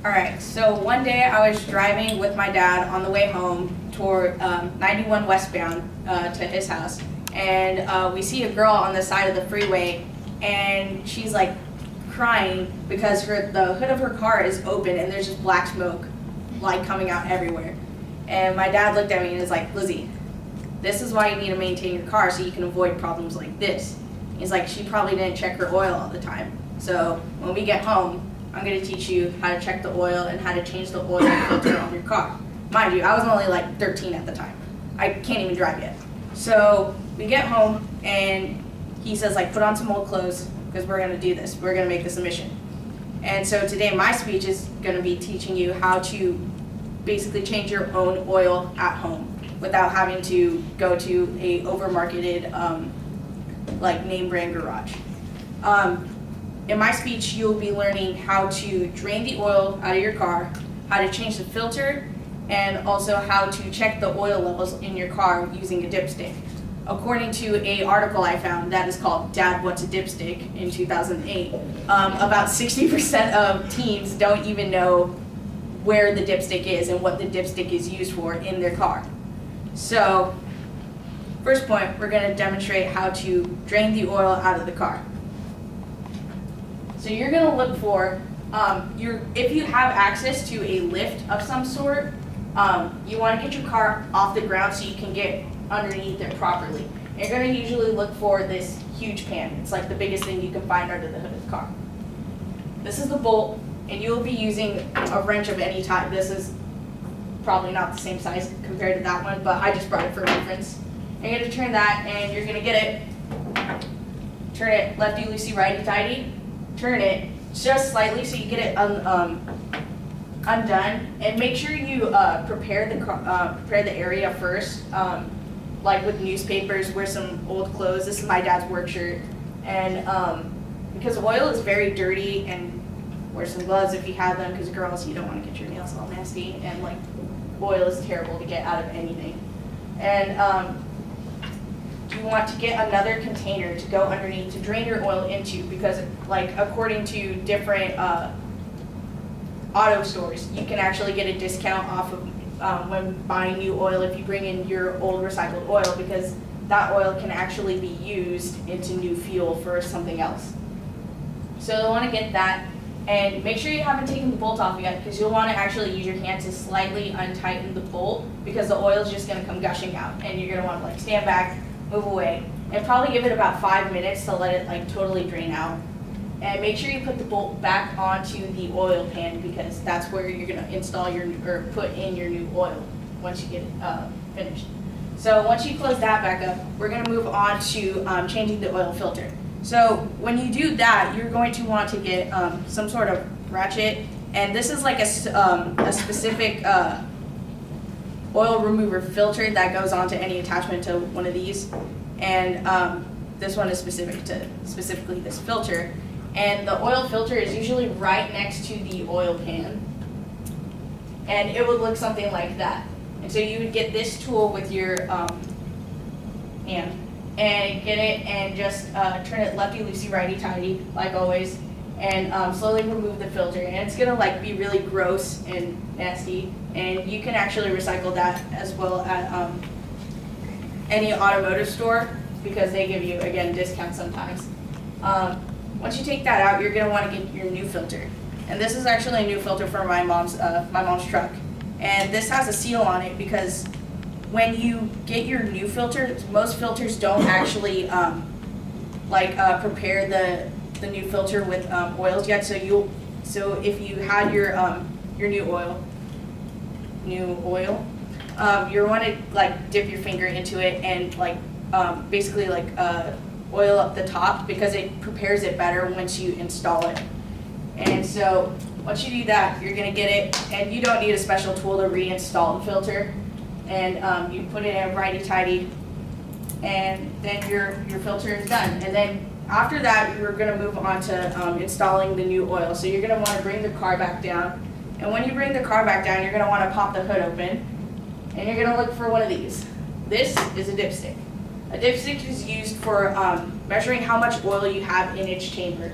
Alright, so one day I was driving with my dad on the way home toward 91 westbound to his house, and we see a girl on the side of the freeway, and she's like crying because the hood of her car is open and there's just black smoke like coming out everywhere. And my dad looked at me and was like, Lizzie, this is why you need to maintain your car so you can avoid problems like this. He's like, she probably didn't check her oil all the time. So when we get home, I'm going to teach you how to check the oil and how to change the oil filter on your car. Mind you, I was only like 13 at the time. I can't even drive yet. So we get home and he says like, put on some old clothes because we're going to do this. We're going to make this a mission. And so today my speech is going to be teaching you how to basically change your own oil at home without having to go to a overmarketed like name brand garage. In my speech, you'll be learning how to drain the oil out of your car, how to change the filter, and also how to check the oil levels in your car using a dipstick. According to an article I found that is called Dad, What's a Dipstick in 2008, about 60% of teens don't even know where the dipstick is and what the dipstick is used for in their car. So, first point, we're going to demonstrate how to drain the oil out of the car. So you're going to look for, if you have access to a lift of some sort, you want to get your car off the ground so you can get underneath it properly. And you're going to usually look for this huge pan. It's like the biggest thing you can find under the hood of the car. This is the bolt, and you will be using a wrench of any type. This is probably not the same size compared to that one, but I just brought it for reference. You're going to turn that, and you're going to get it, turn it lefty-loosey, righty-tighty. Turn it just slightly so you get it undone, and make sure you prepare the area first, like with newspapers, wear some old clothes. This is my dad's work shirt, and because oil is very dirty, and wear some gloves if you have them, because girls, you don't want to get your nails all nasty, and like oil is terrible to get out of anything. And you want to get another container to go underneath to drain your oil into, because like according to different auto stores, you can actually get a discount off of when buying new oil if you bring in your old recycled oil, because that oil can actually be used into new fuel for something else. So you'll want to get that, and make sure you haven't taken the bolt off yet, because you'll want to actually use your hand to slightly untighten the bolt, because the oil is just going to come gushing out, and you're going to want to like stand back, move away, and probably give it about 5 minutes to let it like totally drain out. And make sure you put the bolt back onto the oil pan, because that's where you're going to install or put in your new oil once you get it finished. So once you close that back up, we're going to move on to changing the oil filter. So when you do that, you're going to want to get some sort of ratchet, and this is like a specific oil remover filter that goes onto any attachment to one of these, and this one is specifically this filter, and the oil filter is usually right next to the oil pan, and it would look something like that. And so you would get this tool with your hand and get it and just turn it lefty-loosey, righty-tighty like always, and slowly remove the filter, and it's gonna like be really gross and nasty, and you can actually recycle that as well at any automotive store, because they give you, again, discounts sometimes. Once you take that out, you're gonna want to get your new filter, and this is actually a new filter for my mom's truck, and this has a seal on it because when you get your new filter, most filters don't actually prepare the new filter with oils yet. So if you had your new oil, you want to like dip your finger into it and like basically like oil up the top, because it prepares it better once you install it. And so once you do that, you're gonna get it, and you don't need a special tool to reinstall the filter. And you put it in righty-tighty, and then your filter is done. And then after that, you're going to move on to installing the new oil. So you're going to want to bring the car back down, and when you bring the car back down, you're going to want to pop the hood open, and you're going to look for one of these. This is a dipstick. A dipstick is used for measuring how much oil you have in its chamber.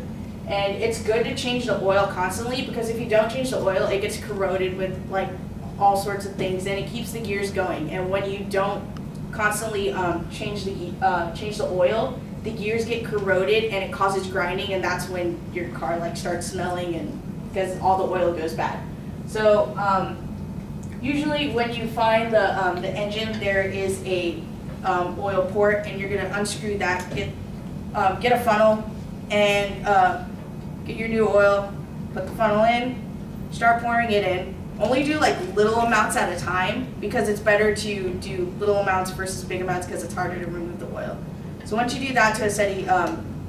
And it's good to change the oil constantly, because if you don't change the oil, it gets corroded with like all sorts of things, and it keeps the gears going. And when you don't constantly change the oil, the gears get corroded and it causes grinding, and that's when your car like starts smelling, and because all the oil goes bad. So usually when you find the engine, there is a oil port, and you're gonna unscrew that, get a funnel, and get your new oil, put the funnel in, start pouring it in. Only do like little amounts at a time, because it's better to do little amounts versus big amounts, because it's harder to remove the oil. So once you do that to a steady,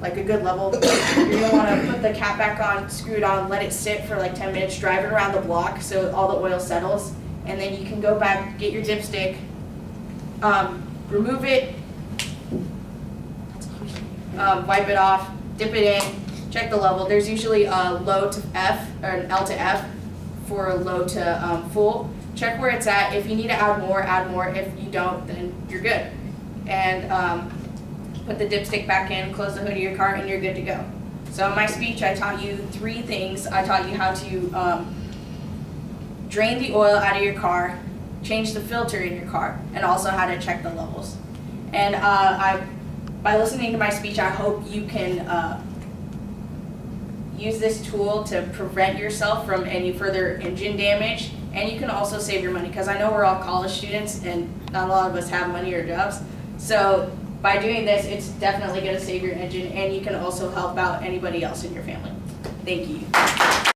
like a good level, you're gonna wanna put the cap back on, screw it on, let it sit for like 10 minutes, drive it around the block so all the oil settles, and then you can go back, get your dipstick, remove it, wipe it off, dip it in, check the level. There's usually a low to F, or an L to F for low to full. Check where it's at. If you need to add more, add more. If you don't, then you're good. And put the dipstick back in, close the hood of your car, and you're good to go. So in my speech, I taught you 3 things. I taught you how to drain the oil out of your car, change the filter in your car, and also how to check the levels. And by listening to my speech, I hope you can use this tool to prevent yourself from any further engine damage, and you can also save your money, because I know we're all college students and not a lot of us have money or jobs. So by doing this, it's definitely going to save your engine, and you can also help out anybody else in your family. Thank you.